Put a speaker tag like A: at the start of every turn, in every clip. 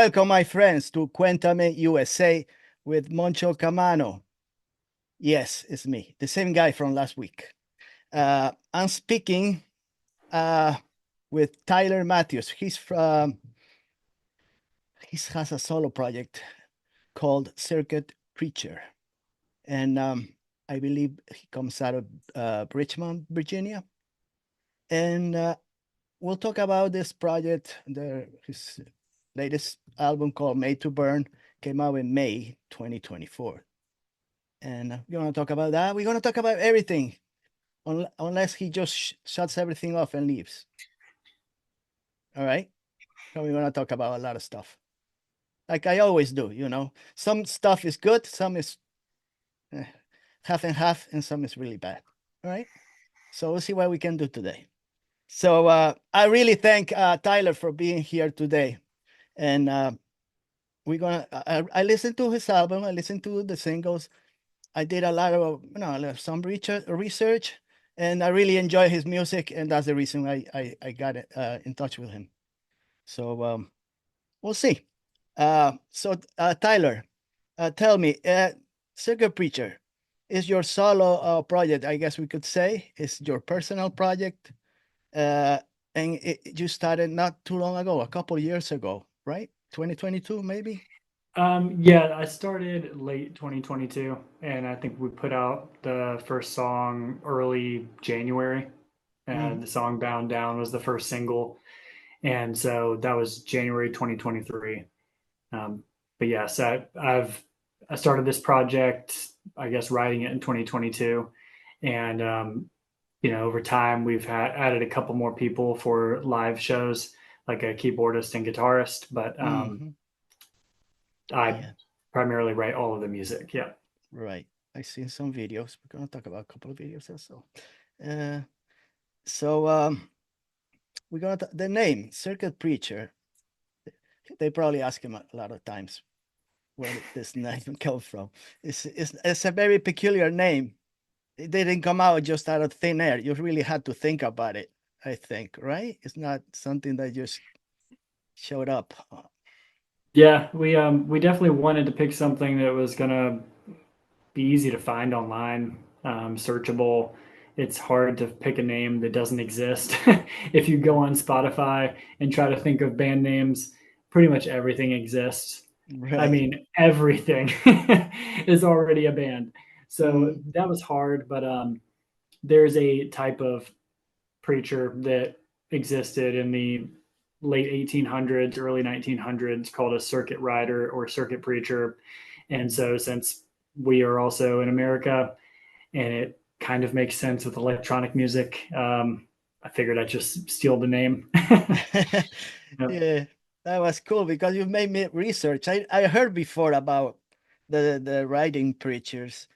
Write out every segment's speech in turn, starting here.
A: welcome, my friends, to Cuentame USA with Moncho Camano. Yes, it's me, the same guy from last week. I'm speaking with Tyler Mattheus. He has a solo project called Circuit Preacher, and I believe he comes out of Richmond, Virginia. And we'll talk about this project. His latest album called Made to Burn came out in May 2024. And we're going to talk about that. We're going to talk about everything, unless he just shuts everything off and leaves. All right? So we're going to talk about a lot of stuff. Like I always do, you know. Some stuff is good, some is half and half, and some is really bad. All right? So we'll see what we can do today. So I really thank Tyler for being here today. And I listened to his album, I listened to the singles. I did a lot of, some research, and I really enjoy his music, and that's the reason I got in touch with him. So we'll see. Tyler, tell me, Circuit Preacher is your solo project, I guess we could say. It's your personal project, and you started not too long ago, a couple of years ago, right? 2022, maybe?
B: Yeah, I started late 2022, and I think we put out the first song early January.
A: Hmm.
B: The song Bound Down was the first single, and so that was January 2023. But yes, I started this project, I guess, writing it in 2022, and over time we've added a couple more people for live shows, like a keyboardist and guitarist, but
A: Hmm.
B: I
A: Yeah,
B: primarily write all of the music. Yeah.
A: right. I seen some videos. We're gonna talk about a couple of videos also. Uh, so the name Circuit Preacher. They probably ask him a lot of times where did this name come from. It's a very peculiar name. It didn't come out just out of thin air. You really had to think about it, I think, right? It's not something that just showed up.
B: Yeah, we definitely wanted to pick something that was gonna be easy to find online, searchable. It's hard to pick a name that doesn't exist. If you go on Spotify and try to think of band names, pretty much everything exists. I
A: Right.
B: mean, everything is already a band. So
A: Mm,
B: that was hard, but there's a type of preacher that existed in the late 1800s, early 1900s called a circuit rider or circuit preacher. And so, since we are also in America and it kind of makes sense with electronic music, I figured I'd just steal the name. Yep.
A: yeah, that was cool because you made me research. I heard before about the writing preachers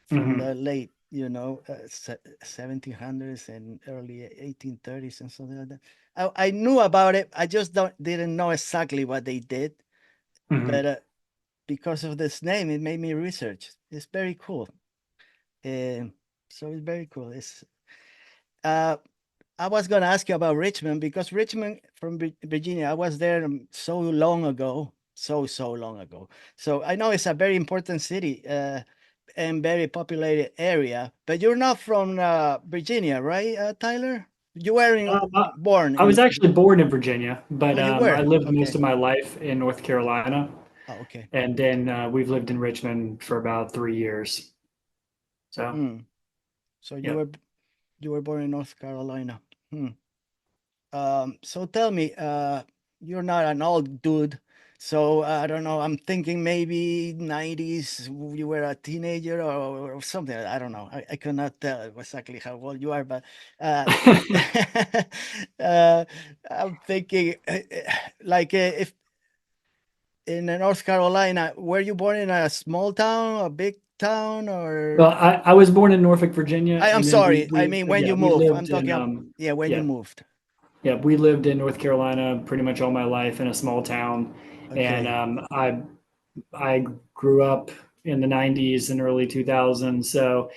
A: from
B: Mm-hmm.
A: the late, 1700s and early 1830s and something like that. I knew about it. I just didn't know exactly what they did,
B: Mm-hmm.
A: but because of this name, it made me research. It's very cool. Um, so it's very cool. Uh, I was going to ask you about Richmond because Richmond from Virginia, I was there so long ago, so long ago. So I know it's a very important city and very populated area, but you're not from Virginia, right, Tyler? You were
B: Um, I,
A: born
B: I was
A: in,
B: actually born in Virginia, but
A: oh, you
B: I
A: were?
B: lived most
A: Okay.
B: of my life in North Carolina,
A: Oh, okay.
B: and then we've lived in Richmond for about 3 years. So,
A: Hmm. So
B: yeah.
A: you were born in North Carolina. Hmm. So tell me, you're not an old dude, so I don't know. I'm thinking maybe 90s, you were a teenager or something. I don't know. I cannot tell exactly how old you are, but uh, uh, I'm thinking if in North Carolina, were you born in a small town, a big town, or
B: Well, I was born in Norfolk, Virginia,
A: I'm
B: and then we
A: sorry. I
B: we
A: mean, when
B: yeah
A: you
B: we
A: moved, I'm
B: lived
A: talking
B: in
A: about, yeah, when you
B: yeah
A: moved.
B: yeah we lived in North Carolina pretty much all my life in a small town, and
A: Okay.
B: I grew up in the 90s and early 2000s. So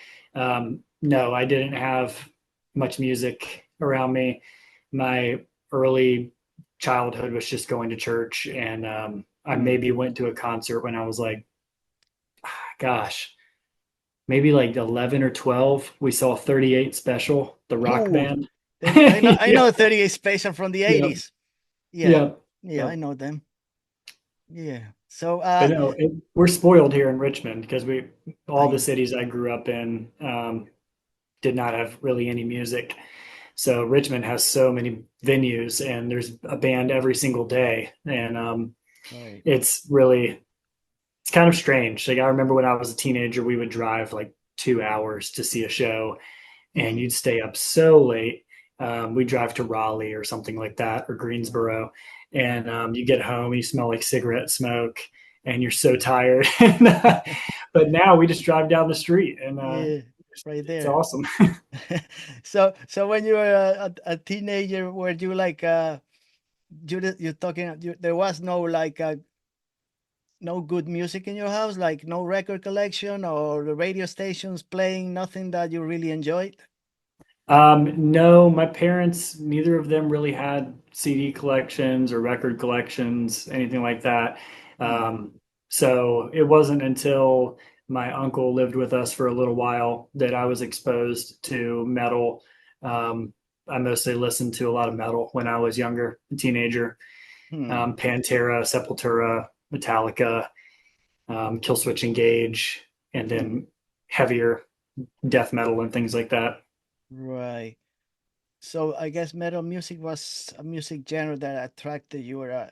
B: no, I didn't have much music around me. My early childhood was just going to church and I maybe went to a concert when I was like, gosh, maybe like 11 or 12. We saw 38 Special, the rock
A: Oh,
B: band.
A: I
B: Yeah,
A: know 38 Special from the
B: yeah,
A: 80s. Yeah,
B: yeah,
A: yeah,
B: yeah.
A: I know them. Yeah. So,
B: But no, we're spoiled here in Richmond because all the
A: I
B: cities I grew up in did not have really any music. So Richmond has so many venues, and there's a band every single day, and
A: right.
B: it's really it's kind of strange. Like I remember when I was a teenager, we would drive like 2 hours to see a show, and
A: Mhm.
B: you'd stay up so late. We'd drive to Raleigh or something like that, or Greensboro, and you get home, you smell like cigarette smoke, and you're so tired. But now we just drive down the street, and
A: Yeah, right
B: it's
A: there.
B: awesome.
A: So when you were a teenager, were you like you're talking there was no like no good music in your house, like no record collection or the radio stations playing nothing that you really enjoyed?
B: No, my parents, neither of them really had CD collections or record collections, anything like that.
A: Hmm.
B: So it wasn't until my uncle lived with us for a little while that I was exposed to metal. I mostly listened to a lot of metal when I was younger, a teenager.
A: Hmm.
B: Pantera, Sepultura, Metallica, Killswitch Engage, and
A: Hmm.
B: then heavier death metal and things like that.
A: Right. So I guess metal music was a music genre that attracted your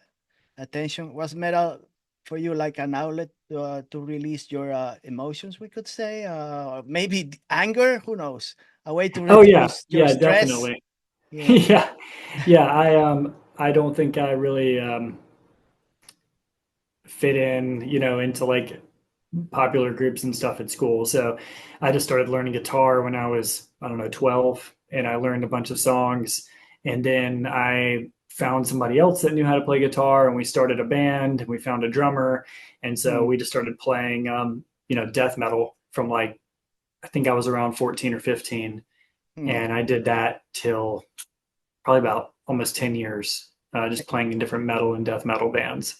A: attention. Was metal for you like an outlet to release your emotions, we could say, or maybe anger? Who knows? A way to
B: Oh yeah,
A: reduce your
B: yeah,
A: stress.
B: definitely.
A: Yeah.
B: Yeah, yeah. I don't think I really fit in, into like popular groups and stuff at school. So I just started learning guitar when I was, I don't know, 12, and I learned a bunch of songs. And then I found somebody else that knew how to play guitar, and we started a band, and we found a drummer. And so
A: Hmm.
B: we just started playing, death metal from like, I think I was around 14 or 15.
A: Hmm.
B: And I did that till probably about almost 10 years, just playing in different metal and death metal bands.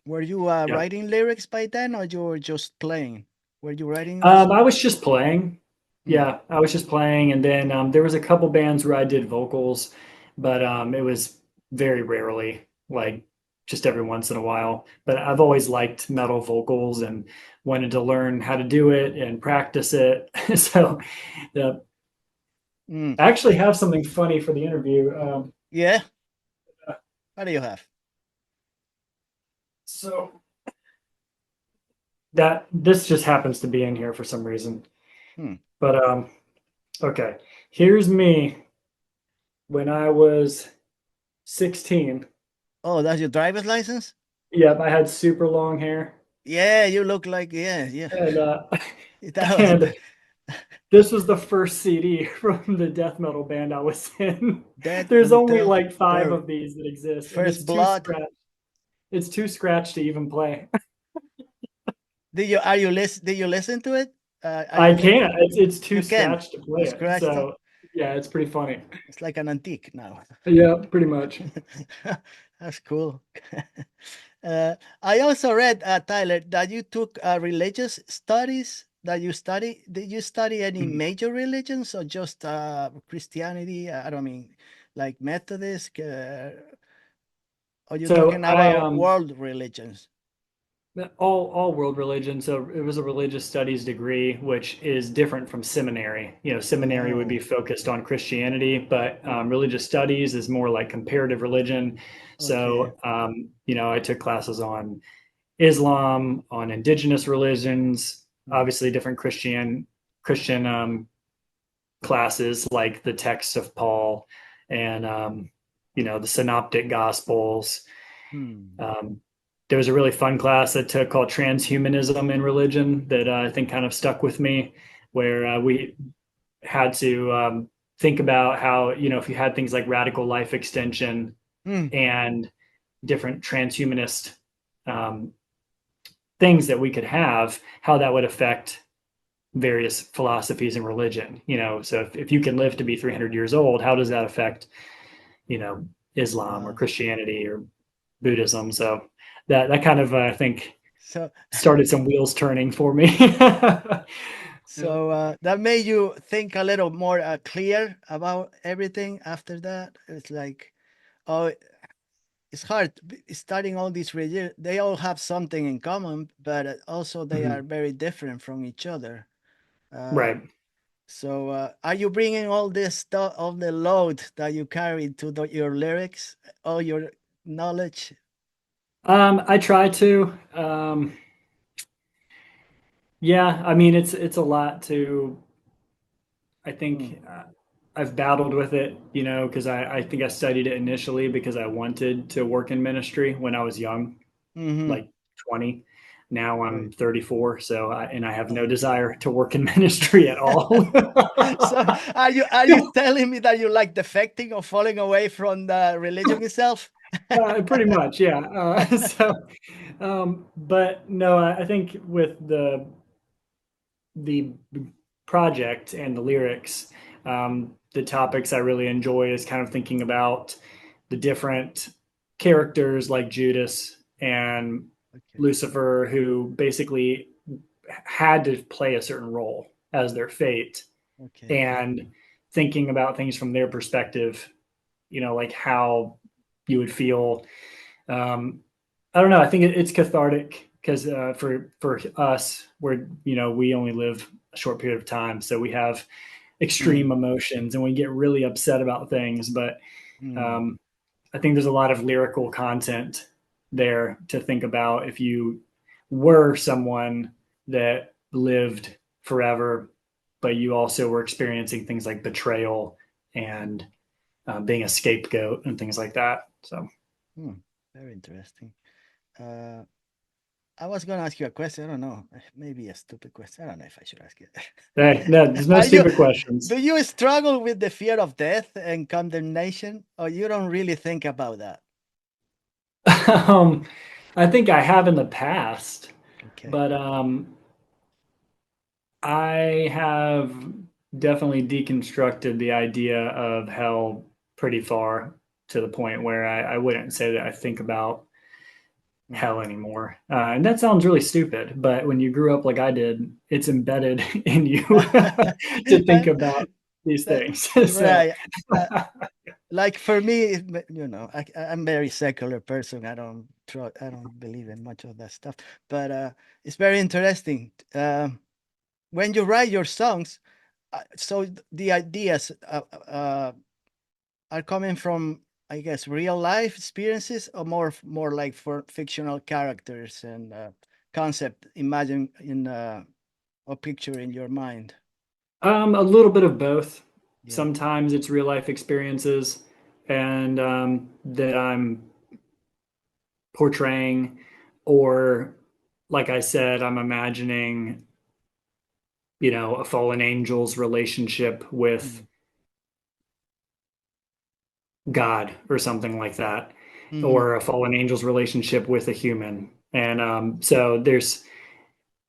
A: Were you
B: Yeah.
A: writing lyrics by then, or you were just playing? Were you writing?
B: I was just playing.
A: Hmm.
B: Yeah, I was just playing. And then there was a couple bands where I did vocals, but it was very rarely, like just every once in a while. But I've always liked metal vocals and wanted to learn how to do it and practice it. So yeah,
A: Hmm.
B: I actually have something funny for the interview.
A: Yeah. What do you have?
B: So that this just happens to be in here for some reason.
A: Hmm.
B: But okay. Here's me when I was 16.
A: Oh, that's your driver's license?
B: Yep, I had super long hair.
A: Yeah, you look like yeah, yeah.
B: And
A: That was
B: and this was the first CD from the death metal band I was in.
A: dead
B: There's only
A: until
B: like five
A: their
B: of these that exist, and
A: first blood.
B: it's too scratched to even play.
A: Did you listen to it? Are
B: I
A: you li
B: can't. It's too
A: you can.
B: scratched to play
A: You
B: it.
A: scratched it.
B: So yeah, it's pretty funny.
A: It's like an antique now.
B: Yeah, pretty much.
A: That's cool. I also read, Tyler, that you took religious studies. That you study? Did you study any major religions or just Christianity? I don't mean like Methodist. Or you
B: So
A: talking
B: I
A: about world religions?
B: all world religion. So it was a religious studies degree, which is different from seminary. Seminary would be
A: Oh,
B: focused on Christianity, but religious studies is more like comparative religion.
A: okay.
B: So I took classes on Islam, on indigenous religions,
A: Hmm.
B: obviously different Christian classes like the text of Paul and the Synoptic Gospels.
A: Hmm.
B: Um, there was a really fun class I took called Transhumanism in Religion that I think kind of stuck with me, where we had to think about how, if you had things like radical life extension
A: Hmm.
B: and different transhumanist um, things that we could have, how that would affect various philosophies and religion. So if you can live to be 300 years old, how does that affect, you know, Islam or
A: Wow.
B: Christianity or Buddhism? So that kind of I think
A: So
B: started some wheels turning for me. Yeah.
A: that made you think a little more clear about everything after that. It's like, oh, it's hard starting all these religions. They all have something in common, but also they are
B: Mhm.
A: very different from each other. Uh,
B: Right.
A: are you bringing all this stuff, all the load that you carry to your lyrics, all your knowledge?
B: I try to. Yeah, I mean it's a lot to. I
A: Mm.
B: think I've battled with it, because I think I studied it initially because I wanted to work in ministry when I was young,
A: Mm-hmm.
B: like 20. Now I'm
A: Right.
B: 34, so I have no
A: Okay.
B: desire to work in ministry at all.
A: So are you telling me that you like defecting or falling away from the religion itself?
B: Pretty much, yeah. But no, I think with the project and the lyrics, the topics I really enjoy is kind of thinking about the different characters like Judas and
A: Okay.
B: Lucifer, who basically had to play a certain role as their fate,
A: Okay.
B: and thinking about things from their perspective, like how you would feel. Um, I don't know. I think it's cathartic because for us, we only live a short period of time, so we have
A: Mm,
B: extreme emotions and we get really upset about things. But
A: mm,
B: um, I think there's a lot of lyrical content there to think about if you were someone that lived forever, but you also were experiencing things like betrayal and being a scapegoat and things like that. So,
A: mm. Very interesting. Uh, I was going to ask you a question. I don't know. Maybe a stupid question. I don't know if I should ask it.
B: hey, no, there's no
A: Are you?
B: stupid questions.
A: Do you struggle with the fear of death and condemnation, or you don't really think about that?
B: um, I think I have in the past,
A: Okay.
B: but I have definitely deconstructed the idea of hell pretty far to the point where I wouldn't say that I think about
A: Mm.
B: hell anymore. And that sounds really stupid, but when you grew up like I did, it's embedded in you to think about these things. So,
A: Right. Uh, like for me, I'm very secular person. I don't believe in much of that stuff. But it's very interesting. When you write your songs, so the ideas are coming from, I guess, real life experiences, or more like for fictional characters and concept imagine in or picture in your mind.
B: a little bit of both.
A: Yeah.
B: Sometimes it's real life experiences and that I'm portraying, or like I said, I'm imagining, a fallen angel's relationship with
A: Mm.
B: God or something like that,
A: Mm-hmm.
B: or a fallen angel's relationship with a human. And so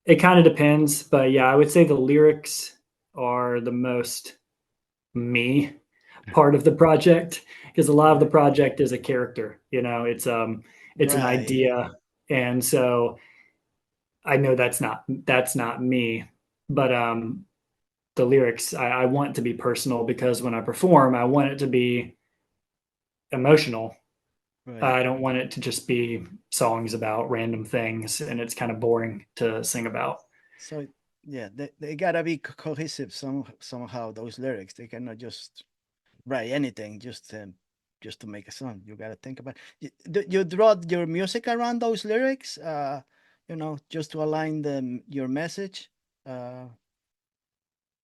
B: it kind of depends. But yeah, I would say the lyrics are the most me part of the project, because a lot of the
A: Right.
B: project is a character, it's an
A: Right.
B: idea. And so I know that's not me, but the lyrics I want to be personal because when I perform, I want it to be emotional.
A: Right.
B: I don't want it to just be songs about random things and it's kind of boring to sing about.
A: So yeah, they gotta be cohesive somehow. Those lyrics, they cannot just write anything just to make a song. You gotta think about. You draw your music around those lyrics. Just to align your message.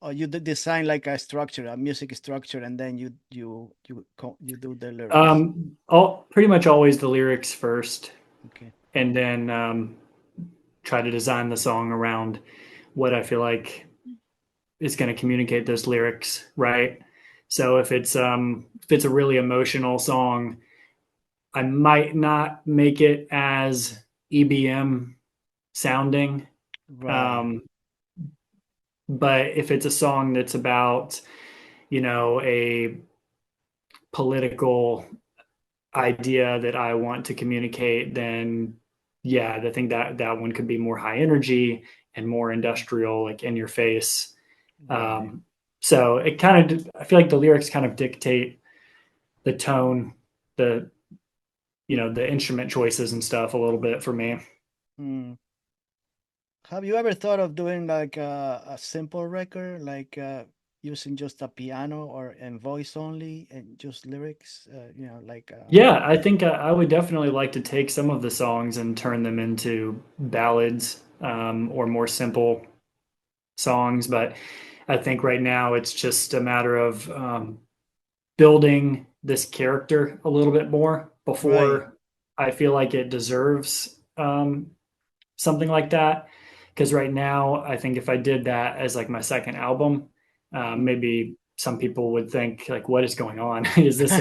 A: Or you design like a structure, a music structure, and then you do the lyrics.
B: All pretty much always the lyrics first,
A: Okay.
B: and then try to design the song around what I feel like is going to communicate those lyrics, right? So if it's a really emotional song, I might not make it as EBM sounding.
A: Right.
B: Um, but if it's a song that's about, a political idea that I want to communicate, then yeah, I think that one could be more high energy and more industrial, like in your face.
A: Right.
B: So it kind of, I feel like the lyrics kind of dictate the tone, the the instrument choices and stuff a little bit for me.
A: Hmm. Have you ever thought of doing like a simple record, like using just a piano or and voice only and just lyrics? Like
B: Yeah, I think I would definitely like to take some of the songs and turn them into ballads, or more simple songs. But I think right now it's just a matter of building this character a little bit more
A: right.
B: before I feel like it deserves something like that. Because right now, I think if I did that as like my second album,
A: Mm.
B: maybe some people would think like, "What is going on? Is this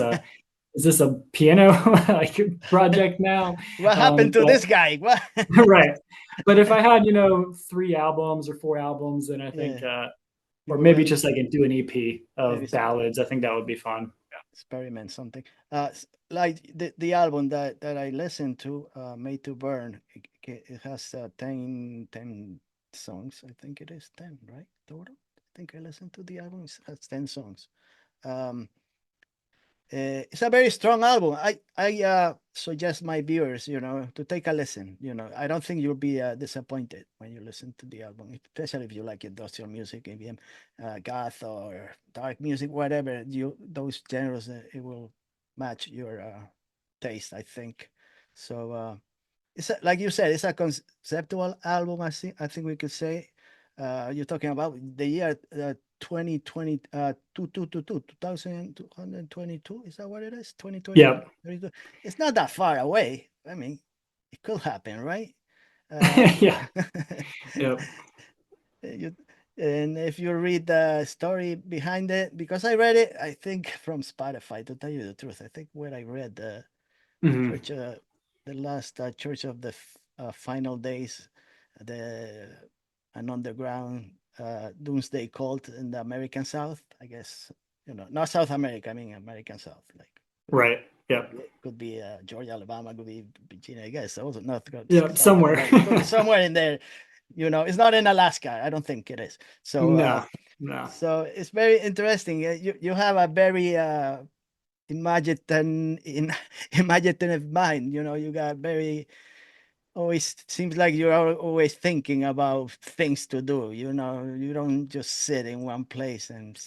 B: a piano like project now?"
A: What happened to
B: But
A: this guy? What?
B: right. But if I had, 3 albums or 4 albums, then I think,
A: Yeah, you
B: or
A: go
B: maybe
A: ahead.
B: just like do an EP
A: Maybe
B: of ballads, I think that would be fun.
A: experiment something. Like the album that I listened to, Made to Burn. It has 10 songs. I think it is 10, right? Total. I think I listened to the album. It has 10 songs. Um, it's a very strong album. I suggest my viewers, to take a listen. I don't think you'll be disappointed when you listen to the album, especially if you like industrial music, EBM, goth or dark music, whatever those genres. It will match your taste, I think. So like you said, it's a conceptual album. I think we could say. You're talking about the year 2020, 2222. Is that what it is? 2022.
B: Yeah.
A: It's not that far away. I mean, it could happen, right? Uh,
B: Yeah. Yep.
A: you, and if you read the story behind it, because I read it, I think from Spotify. To tell you the truth, I think when I read the
B: Hmm.
A: church, the last church of the final days, the an underground doomsday cult in the American South. I guess not South America. I mean American South. Like
B: Right.
A: could
B: Yep.
A: be could be Georgia, Alabama, could be Virginia. I guess also North
B: Yep.
A: South
B: Somewhere.
A: Carolina. It could be somewhere in there. It's not in Alaska. I don't think it is. So
B: No. No.
A: so it's very interesting. You have a very imaginative mind. You got very always seems like you're always thinking about things to do. You don't just sit in one place and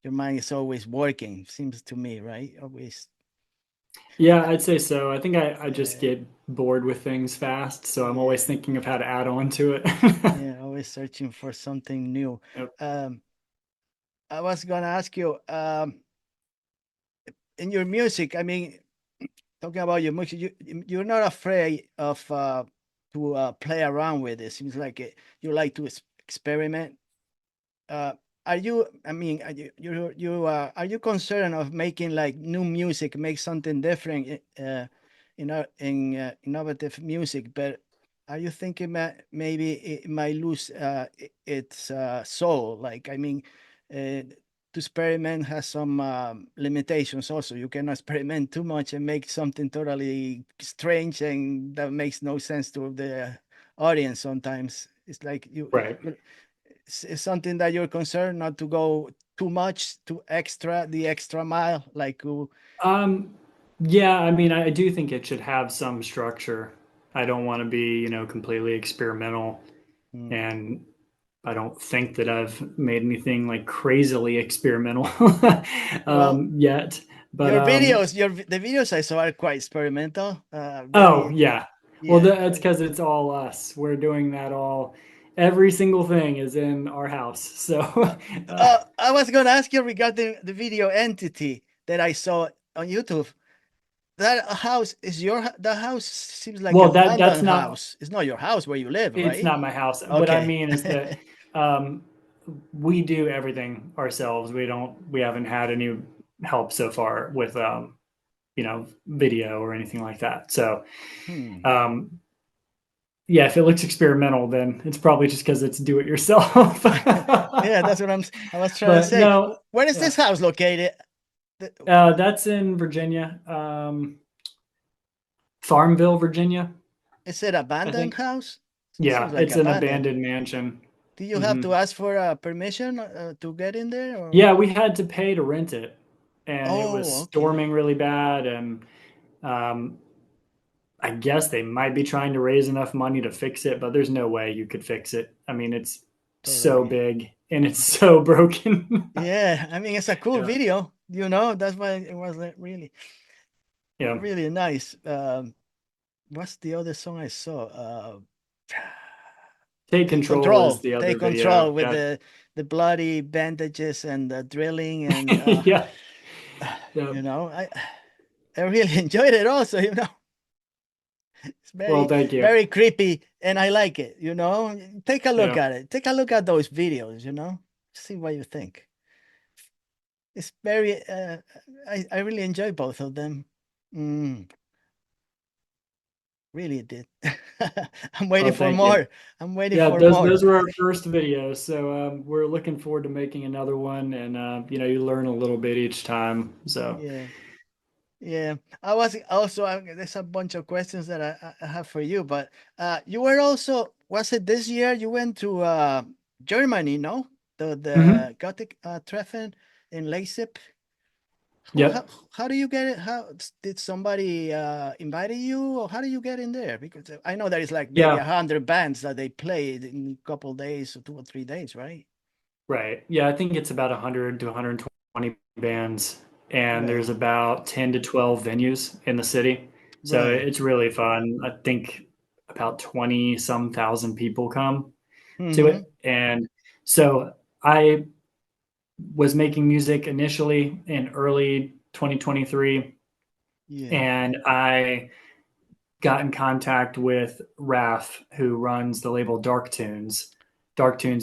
A: your mind is always working. Seems to me, right? Always,
B: Yeah, I'd say so. I think I just
A: uh,
B: get bored with things fast, so I'm always
A: yeah,
B: thinking of how to add on to it.
A: yeah. Always searching for something new.
B: Yep.
A: Um, I was gonna ask you, in your music. I mean, talking about your music, you're not afraid of to play around with it. Seems like you like to experiment. uh, are you? I mean, are you concerned of making like new music, make something different, innovative music? But are you thinking that maybe it might lose its soul? Like, I mean, to experiment has some limitations. Also, you cannot experiment too much and make something totally strange and that makes no sense to the audience. Sometimes it's like
B: Right.
A: you it's something that you're concerned not to go too much to the extra mile like
B: Um, yeah, I mean, I do think it should have some structure. I don't want to be, completely experimental,
A: mm,
B: and I don't think that I've made anything like crazily experimental
A: well
B: yet. But
A: your videos the videos I saw are quite experimental,
B: oh
A: very
B: yeah, well
A: yeah
B: that's because it's all us. We're doing that all. Every single thing is in our house. So
A: I was going to ask you regarding the video entity that I saw on YouTube. That house is the house seems like
B: well, that's
A: abandoned
B: not.
A: house. It's not your house where you live,
B: It's
A: right?
B: not my house. What I
A: Okay.
B: mean is that um, we do everything ourselves. We haven't had any help so far with video or anything like that. So
A: Hmm.
B: um, yeah, if it looks experimental, then it's probably just because it's do it yourself.
A: Yeah, that's what I was trying to
B: But
A: say.
B: no,
A: Where is
B: yeah,
A: this house located?
B: that's in Virginia, Farmville, Virginia.
A: Is it
B: I
A: abandoned
B: think.
A: house? It seems
B: Yeah,
A: like
B: it's an
A: abandoned.
B: abandoned mansion.
A: Do you have
B: Hmm.
A: to ask for permission to get in there, or?
B: Yeah, we had to pay to rent it, and it was
A: Oh, okay.
B: storming really bad, and um, I guess they might be trying to raise enough money to fix it, but there's no way you could fix it. I mean, it's so
A: Totally.
B: big and it's so broken.
A: Yeah, I mean it's a cool
B: Yeah,
A: video, that's why it was like really,
B: yeah.
A: really nice. What's the other song I saw?
B: Take
A: Take
B: Control is
A: control.
B: the other
A: Take
B: video.
A: control with
B: Yeah,
A: the bloody bandages and the drilling and
B: yeah, yeah.
A: I really enjoyed it also, It's
B: Well,
A: very,
B: thank you.
A: very creepy and I like it, Take a look
B: Yeah.
A: at it. Take a look at those videos, See what you think. It's very I really enjoy both of them. Mm, really did. I'm waiting
B: Well,
A: for
B: thank you.
A: more. I'm waiting
B: Yeah,
A: for
B: those
A: more.
B: were our first videos, so we're looking forward to making another one, and you learn a little bit each time. So.
A: Yeah. Yeah, I was also. There's a bunch of questions that I have for you, but you were also. Was it this year you went to Germany? No,
B: Mhm.
A: the Gothic Treffen in Leipzig. How, how
B: Yep.
A: how do you get it? Did somebody invited you, or how do you get in there? Because I know there is like maybe
B: Yeah.
A: 100 bands that they play in a couple days or 2 or 3 days, right?
B: Right. Yeah, I think it's about 100 to 120 bands, and
A: Right,
B: there's about 10 to 12 venues in the city. So
A: right.
B: it's really fun. I think about 20 some thousand people come to
A: Mm-hmm.
B: it. And so I was making music initially in early 2023,
A: Yeah.
B: and I got in contact with Raf, who runs the label Dark Tunes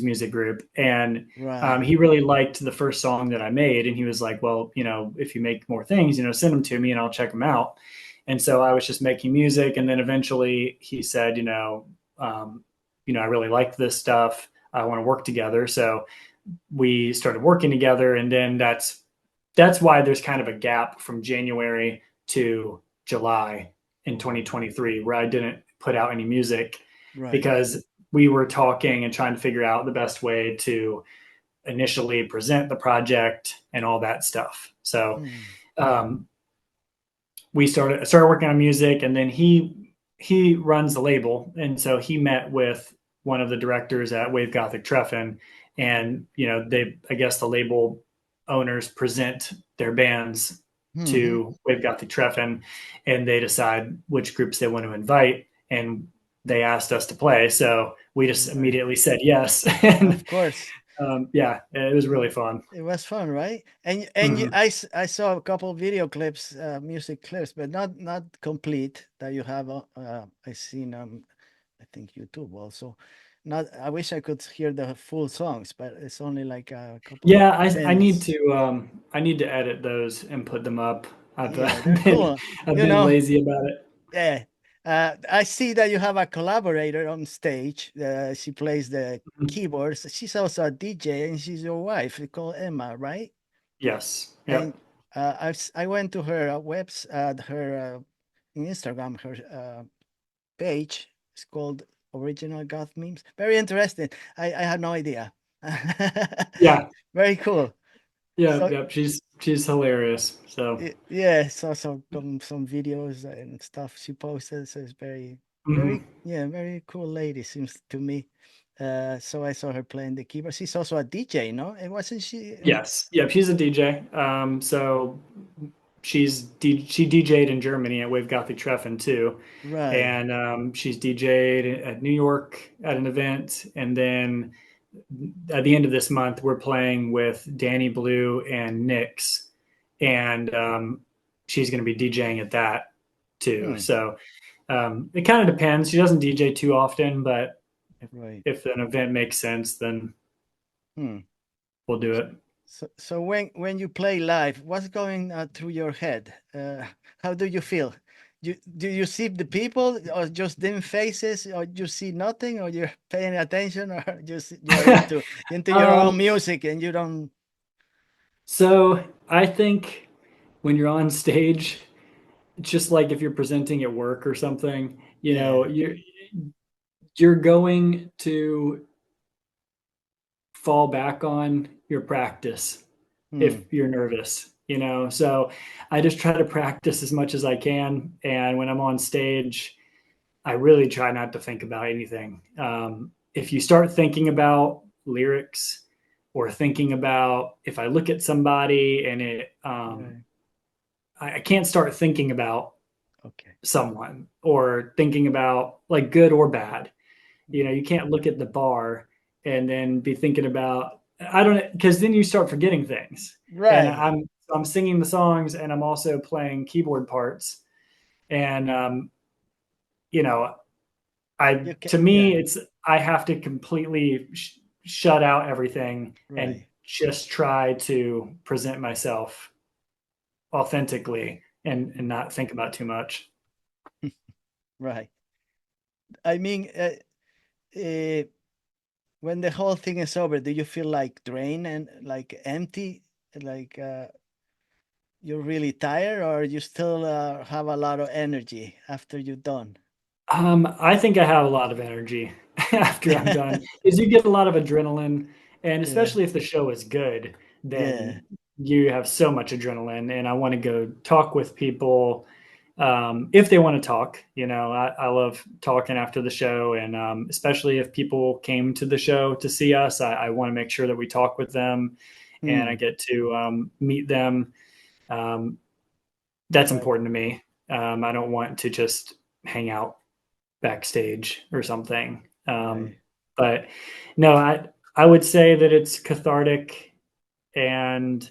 B: Music Group, and
A: Right.
B: he really liked the first song that I made, and he was like, "Well, if you make more things, send them to me, and I'll check them out." And so I was just making music, and then eventually he said, I really like this stuff. I want to work together. So we started working together, and then that's why there's kind of a gap from January to July in 2023 where I didn't put out any music
A: Right.
B: because we were talking and trying to figure out the best way to initially present the project and all that stuff. So
A: Hmm.
B: um, we started working on music, and then he runs the label, and so he met with one of the directors at Wave Gothic Treffen, and they, I guess, the label owners present their bands
A: Mm-hmm.
B: to Wave Gothic Treffen, and they decide which groups they want to invite, and they asked us to play, so we just
A: Right.
B: immediately said yes. And
A: Of course.
B: yeah, it was really fun.
A: It was fun, right?
B: Mm-hmm.
A: I saw a couple video clips, music clips, but not complete that you have. I seen I think YouTube also. Not. I wish I could hear the full songs, but it's only like a couple of
B: Yeah,
A: minutes.
B: I need to edit those and put them up. I've
A: Yeah, they're
B: been
A: cool.
B: I've
A: You
B: been
A: know.
B: lazy about it.
A: Yeah. I see that you have a collaborator on stage. She plays the
B: Mhm.
A: keyboards. She's also a DJ, and she's your wife. You call Emma, right?
B: Yes.
A: And
B: Yep.
A: I went to her her Instagram, her page. It's called Original Goth Memes. Very interesting. I had no idea.
B: Yeah.
A: Very cool.
B: Yep.
A: So
B: Yep. She's hilarious. So.
A: yeah, saw some videos and stuff she posted. So it's
B: Mhm.
A: very cool lady seems to me. So I saw her playing the keyboard. She's also a DJ, no? It wasn't she?
B: Yes. Yep. She's a DJ. So she DJ'd in Germany at Wave Gothic Treffen too,
A: Right.
B: and she's DJ'd at New York at an event, and then at the end of this month, we're playing with Danny Blue and Nyx, and she's going to be DJing at that too.
A: Hmm.
B: So it kind of depends. She doesn't DJ too often, but
A: Right.
B: if an event makes sense, then
A: Hmm.
B: we'll do it.
A: So when you play live, what's going through your head? How do you feel? Do you see the people, or just dim faces, or you see nothing, or you're paying attention, or just you're into your own
B: um,
A: music and you don't?
B: so I think when you're on stage, just like if you're presenting at work or something, You
A: Yeah.
B: know, you're going to fall back on your practice
A: Hmm.
B: if you're nervous, you know. So I just try to practice as much as I can, and when I'm on stage, I really try not to think about anything. If you start thinking about lyrics or thinking about if I look at somebody and
A: Right.
B: I can't start thinking about
A: Okay.
B: someone or thinking about like good or bad. You
A: Hmm.
B: know, you can't look at the bar and then be thinking about I don't because then you start forgetting things. And
A: Right.
B: I'm singing the songs and I'm also playing keyboard parts. And you know, I
A: You can.
B: to me
A: Yeah.
B: it's I have to completely shut out everything and
A: Right.
B: just try to present myself authentically and
A: Hmm.
B: not think about too much.
A: Right. I mean, uh, when the whole thing is over, do you feel like drained and like empty? Like you're really tired, or you still have a lot of energy after you're done?
B: I think I have a lot of energy after I'm done because you get a lot of adrenaline, and
A: Yeah.
B: especially if the show is good,
A: Yeah.
B: then you have so much adrenaline, and I want to go talk with people if they want to talk. You know, I love talking after the show, and especially if people came to the show to see us, I want to make sure that we talk with them, and I
A: Hmm.
B: get to meet them. Um, that's
A: Right.
B: important to me. I don't want to just hang out backstage or something.
A: Right.
B: But no, I would say that it's cathartic, and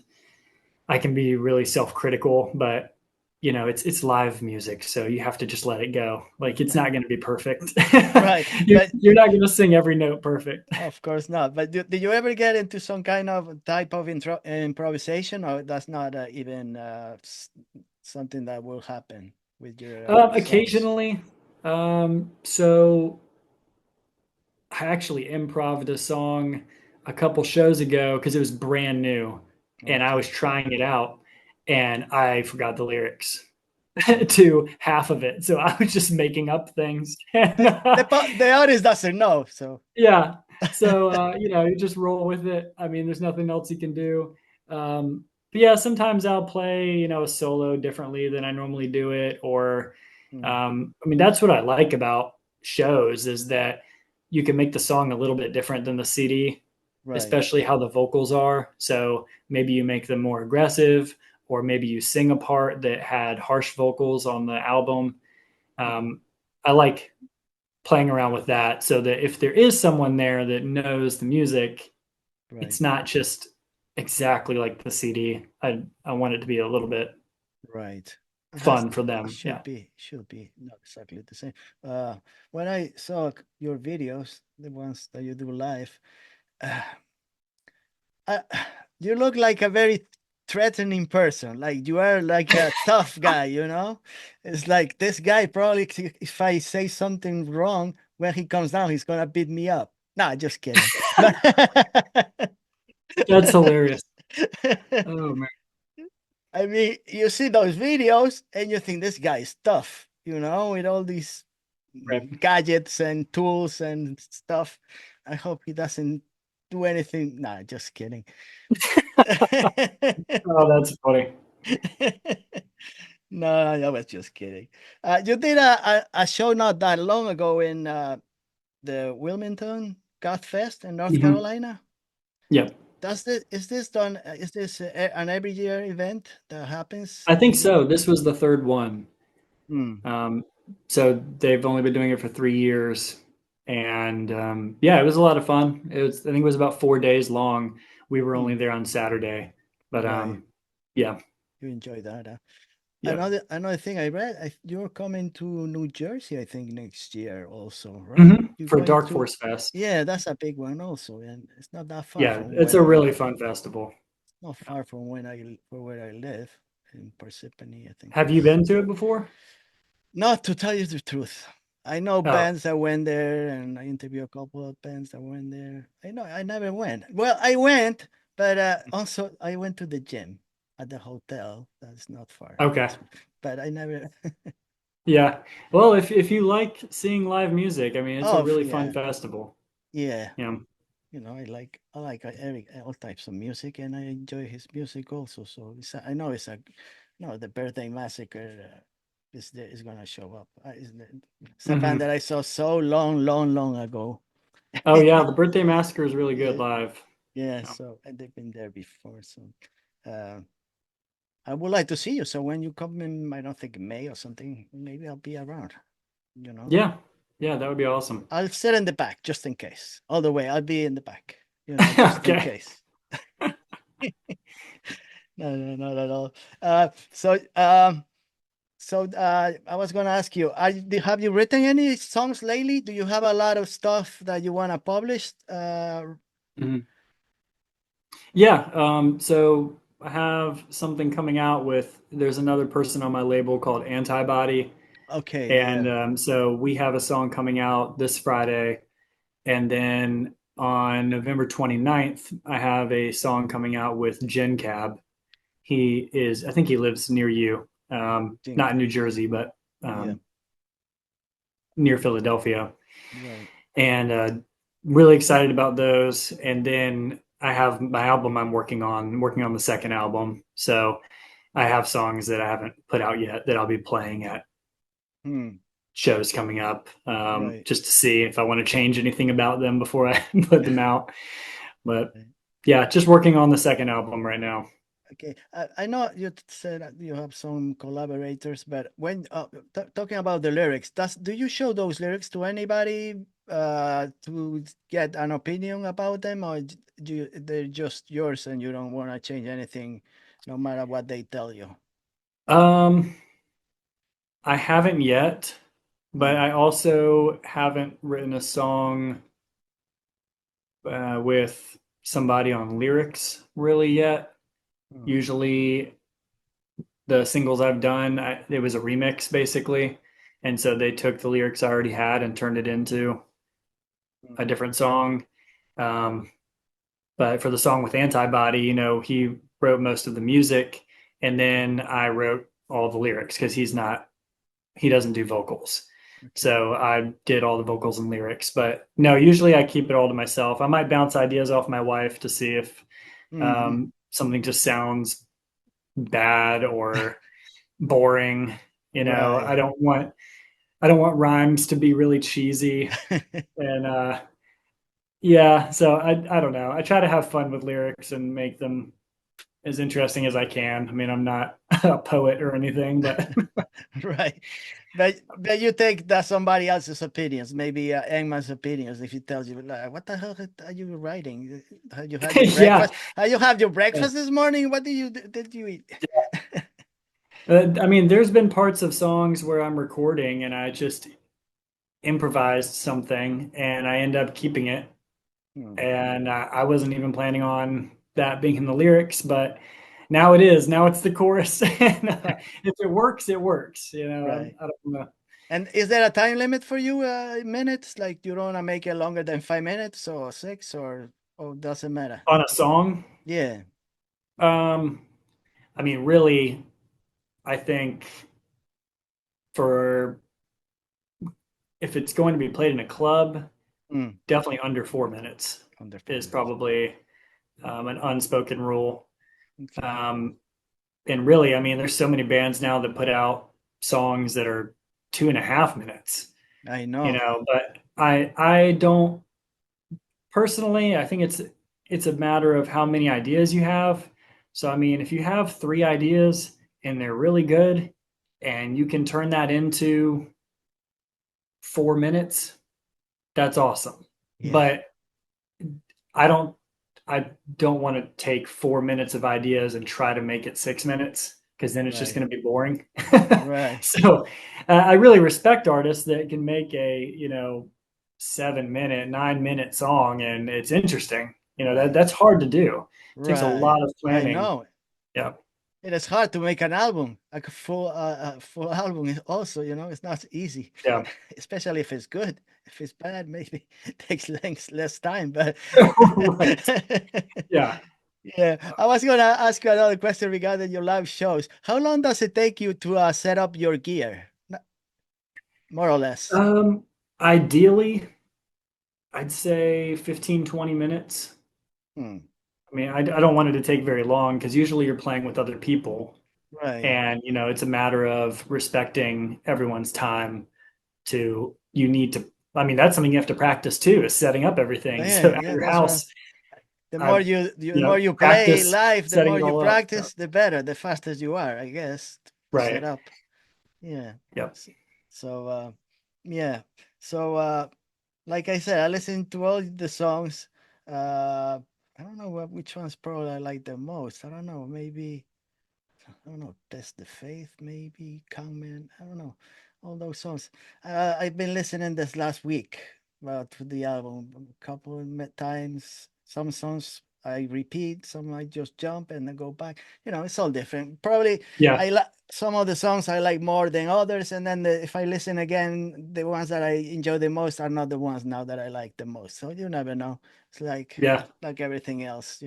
B: I can be really self-critical, but you know, it's live music, so you have to just let it go. Like it's not going to be perfect.
A: Right. But
B: You're not going to sing every note perfect.
A: of course not. But did you ever get into some kind of type of improvisation, or that's not even something that will happen with your songs?
B: Occasionally, so I actually improv'd a song a couple shows ago because it was brand new, and I was
A: Okay.
B: trying it out, and I forgot the lyrics
A: Okay.
B: to half of it, so I was just making up things. And,
A: The artist doesn't know, so
B: yeah, so you know, you just roll with it. I mean, there's nothing else you can do. But yeah, sometimes I'll play, you know, a solo differently than I normally do it, or
A: mm,
B: I mean, that's what I like about shows is that you can make the song a little bit different than the CD,
A: right.
B: especially how the vocals are. So maybe you make them more aggressive, or maybe you sing a part that had harsh vocals on the album.
A: Mm,
B: Um, I like playing around with that so that if there is someone there that knows the music,
A: right.
B: it's not just exactly like the CD. I want it to be a little bit
A: Right. It has
B: fun for
A: it
B: them.
A: should
B: Yeah.
A: be not exactly the same. Uh, when I saw your videos, the ones that you do live, uh, I, you look like a very threatening person. Like you are like a tough guy, you know? It's like this guy probably if I say something wrong when he comes down, he's gonna beat me up. Nah, just kidding. But
B: That's hilarious. Oh man.
A: I mean, you see those videos and you think this guy is tough, you know, with all these
B: Right.
A: gadgets and tools and stuff. I hope he doesn't do anything. Nah, just kidding.
B: Oh, that's funny.
A: No, I was just kidding. You did a show not that long ago in the Wilmington Goth Fest in North
B: Hmm.
A: Carolina.
B: Yep.
A: Is this done? Is this an every year event that happens
B: I think
A: in?
B: so. This was the third one.
A: Hmm.
B: Um, so they've only been doing it for 3 years, and yeah, it was a lot of fun. It was, I think, it was about 4 days long. We were only
A: Hmm.
B: there on Saturday, but
A: Right.
B: yeah,
A: You enjoy that. Huh?
B: yeah.
A: Another thing I read, you're coming to New Jersey, I think, next year also, right? You're
B: For
A: going
B: Dark
A: to,
B: Force Fest.
A: yeah, that's a big one also, and it's not that far
B: Yeah,
A: from
B: it's
A: where
B: a really fun festival.
A: not far from where I live in Parsippany, I think.
B: Have you been to it before?
A: Not to tell you the truth, I know
B: Oh,
A: bands that went there, and I interviewed a couple of bands that went there. I know I never went. Well, I went, but also I went to the gym at the hotel. That's not far,
B: okay.
A: but I never.
B: Yeah. Well, if you like seeing live music, I mean, it's a
A: Oh,
B: really fun
A: yeah,
B: festival.
A: yeah.
B: Yeah.
A: I like Eric all types of music, and I enjoy his music also. So I know it's a, no, the Birthday Massacre is gonna show up. It's a band
B: Hmm.
A: that I saw so long, long, long ago.
B: Oh yeah, the Birthday Massacre is really good
A: Yeah,
B: live.
A: yeah.
B: Yeah.
A: So and they've been there before. So uh, I would like to see you. So when you come in, I don't think May or something, maybe I'll be around. You know,
B: Yeah. Yeah, that would be awesome.
A: I'll sit in the back just in case. All the way, I'll be in the back. Just in
B: Okay.
A: case. No, no, not at all. So I was going to ask you, have you written any songs lately? Do you have a lot of stuff that you want to publish?
B: Mhm. Yeah. So I have something coming out with, there's another person on my label called Antibody.
A: Okay,
B: And
A: yeah.
B: so we have a song coming out this Friday. And then on November 29th, I have a song coming out with Jen Cab. I think he lives near you, not in
A: Think,
B: New Jersey, but
A: yeah,
B: um, near Philadelphia.
A: right.
B: And really excited about those. And then I have my album I'm working on the second album. So I have songs that I haven't put out yet that I'll be playing at
A: Hmm,
B: shows coming up,
A: right.
B: just to see if I want to change anything about them before I put them out. But
A: Right.
B: yeah, just working on the second album right now.
A: Okay, I know you said that you have some collaborators, but when talking about the lyrics, do you show those lyrics to anybody to get an opinion about them, or they're just yours and you don't want to change anything, no matter what they tell you?
B: Um, I haven't yet, but
A: Hmm.
B: I also haven't written a song with somebody on lyrics really yet.
A: Hmm.
B: Usually, the singles I've done, it was a remix basically, and so they took the lyrics I already had and turned it into a
A: Hmm.
B: different song. Um, But for the song with Antibody, he wrote most of the music, and
A: Okay.
B: then I wrote all the lyrics because he doesn't do vocals.
A: Okay.
B: So I did all the vocals and lyrics. But no, usually I keep it all to myself. I might bounce ideas off my wife to see if
A: Hmm.
B: something just sounds bad or boring.
A: Right.
B: I don't want rhymes to be really cheesy. And yeah, so I don't know. I try to have fun with lyrics and make them as interesting as I can. I mean, I'm not a poet or anything, but
A: Right. But you take that somebody else's opinions, maybe Engman's opinions, if he tells you, like, what the hell are you writing? Have you had your
B: yeah.
A: breakfast? Have you had your breakfast this morning? What did you eat?
B: I mean, there's been parts of songs where I'm recording and I just improvised something and I end up keeping it.
A: Hmm.
B: And I wasn't even planning on that being in the lyrics, but now it is. Now it's the chorus. And if it works, it works.
A: Right.
B: I don't know.
A: And is there a time limit for you, minutes? Like you don't want to make it longer than 5 minutes or six or doesn't matter?
B: On a song,
A: Yeah.
B: um, I mean, really, I think for if it's going to be played in a club,
A: Mm.
B: definitely under 4 minutes
A: Under four
B: is
A: minutes.
B: probably an unspoken rule.
A: Okay.
B: Um, and really, I mean, there's so many bands now that put out songs that are 2.5 minutes,
A: I know.
B: but I don't personally, I think it's a matter of how many ideas you have. So I mean, if you have three ideas and they're really good and you can turn that into 4 minutes, that's awesome.
A: Yeah.
B: But I don't I don't want to take 4 minutes of ideas and try to make it 6 minutes because then it's just
A: Right.
B: going to be boring.
A: Right.
B: So I really respect artists that can make a 7 minute, 9 minute song and it's interesting.
A: Right.
B: That's hard to do. It takes a
A: Right.
B: lot of
A: I
B: planning.
A: know.
B: Yeah.
A: It is hard to make an album. Like a full album is also, it's not easy,
B: Yeah.
A: especially if it's good. If it's bad, maybe it takes less time. But
B: Right. Yeah.
A: yeah, I was gonna ask you another question regarding your live shows. How long does it take you to set up your gear? more or less?
B: Ideally, I'd say 15, 20 minutes.
A: Hmm.
B: I mean, I don't want it to take very long because usually you're playing with other people,
A: Right.
B: and it's a matter of respecting everyone's time. You need to. I mean, that's something you have to practice too, is setting up everything.
A: Yeah,
B: So at
A: yeah,
B: your
A: that's right.
B: house,
A: The more
B: I
A: the more you play
B: practice
A: live, the
B: setting
A: more
B: it
A: you
B: all up.
A: practice, the better, the faster you are, I guess, to set
B: Right.
A: up. Yeah.
B: Yep.
A: S- So, yeah. So, like I said, I listen to all the songs. I don't know which ones probably I like the most. I don't know. Maybe I don't know. Test the Faith, maybe Kangman. I don't know. All those songs. I've been listening this last week to the album a couple of times. Some songs I repeat, some I just jump and then go back. It's all different. Probably
B: Yeah.
A: I like some of the songs I like more than others, and then if I listen again, the ones that I enjoy the most are not the ones now that I like the most. So you never know. It's
B: Yeah.
A: like everything else.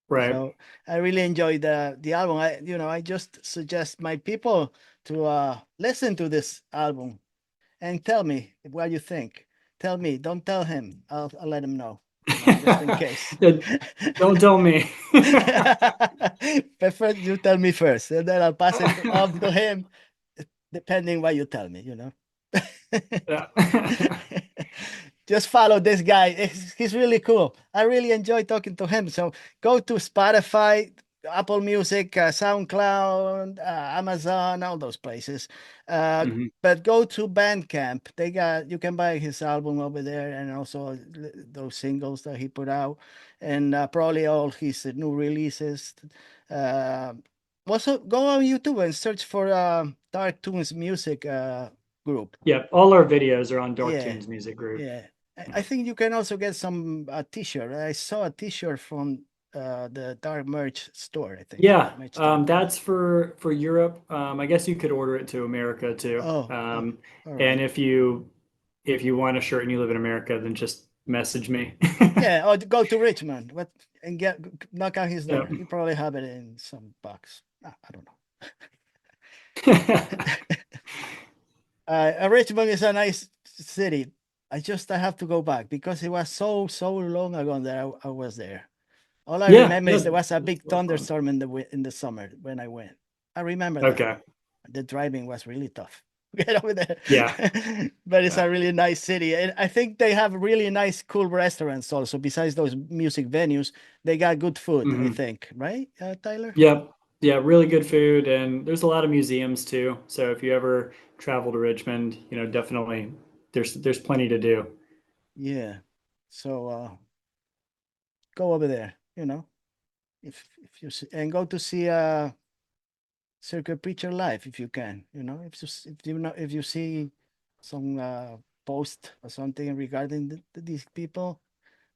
B: Right.
A: So I really enjoyed the album. I just suggest my people to listen to this album and tell me what you think. Tell me, don't tell him. I'll let him know, just in case.
B: Yeah, don't tell me.
A: But first, you tell me first, and then I'll pass it off to him, depending what you tell me.
B: Yeah.
A: Just follow this guy. He's really cool. I really enjoy talking to him. So go to Spotify, Apple Music, SoundCloud, Amazon, all those places. Uh,
B: Mhm.
A: but go to Bandcamp. You can buy his album over there, and also those singles that he put out, and probably all his new releases. Uh, Also, go on YouTube and search for Dark Toons Music group.
B: Yeah, all our videos are on Dark
A: Yeah,
B: Tunes Music Group.
A: yeah. I think you can also get some T-shirt. I saw a T-shirt from the Dark Merch store. I think
B: Yeah,
A: merch.com.
B: that's for Europe. I guess you could order it to America too.
A: Oh, all
B: And
A: right.
B: if you want a shirt and you live in America, then just message me.
A: Yeah, or go to Richmond. What and knock on his
B: Yeah.
A: door. He probably have it in some box. I don't know. Richmond is a nice city. I have to go back because it was so long ago that I was there. All I
B: Yeah,
A: remember is there
B: no,
A: was a
B: that's
A: big
B: a lot of fun.
A: thunderstorm in the summer when I went. I remember that.
B: Okay.
A: The driving was really tough. Get over there.
B: Yeah.
A: But it's
B: Yeah.
A: a really nice city. And I think they have really nice, cool restaurants also. Besides those music venues, they got good food, I
B: Mhm.
A: think. Right, Tyler?
B: Yep. Yeah, really good food, and there's a lot of museums too. So if you ever travel to Richmond, definitely there's plenty to do.
A: Yeah. So go over there, if and go to see circuit preacher live if you can. If you see some post or something regarding these people,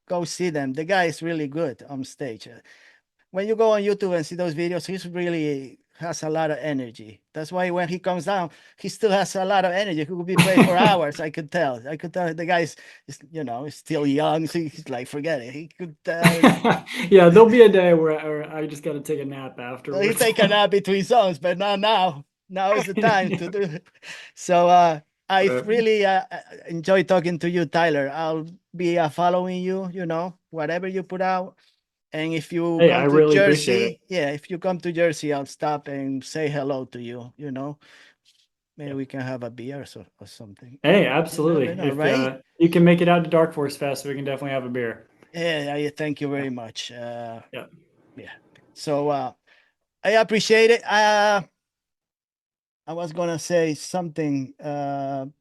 A: go see them. The guy is really good on stage. When you go on YouTube and see those videos, he's really has a lot of energy. That's why when he comes down, he still has a lot of energy. He could be playing for hours. I could tell. I could tell the guy's, is still young. So he's like, forget it. He could.
B: Yeah, there'll be a day where I just got to take a nap
A: He
B: afterwards.
A: take a nap between songs, but not now. Now is the time to do it. So I
B: Right.
A: really enjoy talking to you, Tyler. I'll be following you. Whatever you put out. And if you
B: Hey, I
A: come to
B: really appreciate it.
A: Jersey, yeah, if you come to Jersey, I'll stop and say hello to you. Maybe
B: Yeah.
A: we can have a beer or something.
B: Hey,
A: You never
B: absolutely.
A: know,
B: If
A: right?
B: you can make it out to Dark Force Fest, we can definitely have a beer.
A: Yeah, thank you
B: Yeah.
A: very much.
B: Yeah.
A: Yeah. So I appreciate it. I was gonna say something. No,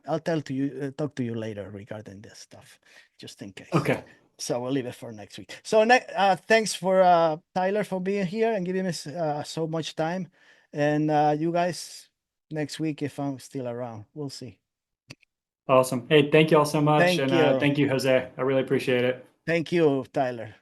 A: I'll talk to you later regarding this stuff, just in case.
B: Okay.
A: So we'll leave it for next week. So thanks for Tyler for being here and giving us so much time. And you guys next week if I'm still around. We'll see.
B: Awesome. Hey, thank you all so much.
A: Thank
B: And
A: you.
B: thank you, Jose. I really appreciate it.
A: Thank you, Tyler.